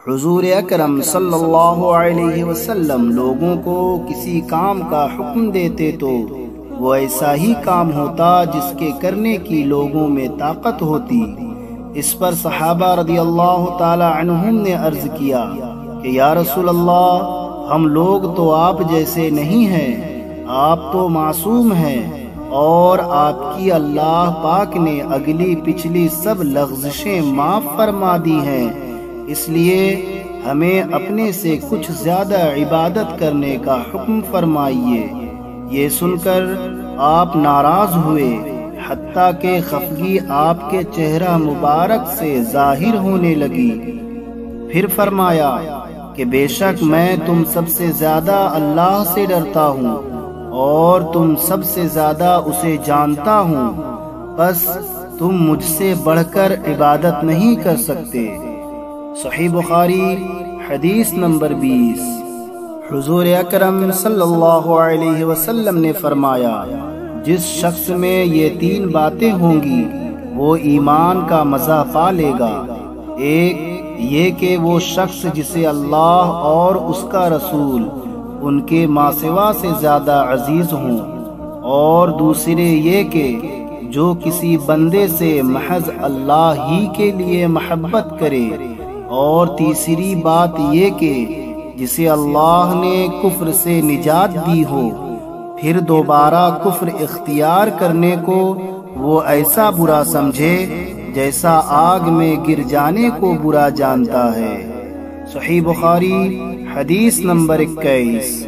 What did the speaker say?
حضور اکرم صلی اللہ علیہ وسلم لوگوں کو کسی کام کا حکم دیتے تو وہ ایسا ہی کام ہوتا جس کے کرنے کی لوگوں میں طاقت ہوتی۔ اس پر صحابہ رضی اللہ تعالی عنہم نے عرض کیا کہ یا رسول اللہ، ہم لوگ تو آپ جیسے نہیں ہیں، آپ تو معصوم ہیں اور آپ کی اللہ پاک نے اگلی پچھلی سب لغزشیں معاف فرما دی ہیں، اس لیے ہمیں اپنے سے کچھ زیادہ عبادت کرنے کا حکم فرمائیے۔ یہ سن کر آپ ناراض ہوئے، حتیٰ کہ خفگی آپ کے چہرہ مبارک سے ظاہر ہونے لگی۔ پھر فرمایا کہ بے شک میں تم سب سے زیادہ اللہ سے ڈرتا ہوں اور تم سب سے زیادہ اسے جانتا ہوں، بس تم مجھ سے بڑھ کر عبادت نہیں کر سکتے۔ صحیح بخاری حدیث نمبر 20۔ حضور اکرم صلی اللہ علیہ وسلم نے فرمایا، جس شخص میں یہ 3 باتیں ہوں گی وہ ایمان کا مزہ پا لے گا۔ ایک یہ کہ وہ شخص جسے اللہ اور اس کا رسول ان کے ماں سوا سے زیادہ عزیز ہوں، اور دوسرے یہ کہ جو کسی بندے سے محض اللہ ہی کے لیے محبت کرے، اور تیسری بات یہ کہ جسے اللہ نے کفر سے نجات دی ہو، پھر دوبارہ کفر اختیار کرنے کو وہ ایسا برا سمجھے جیسا آگ میں گر جانے کو برا جانتا ہے۔ صحیح بخاری حدیث نمبر 21۔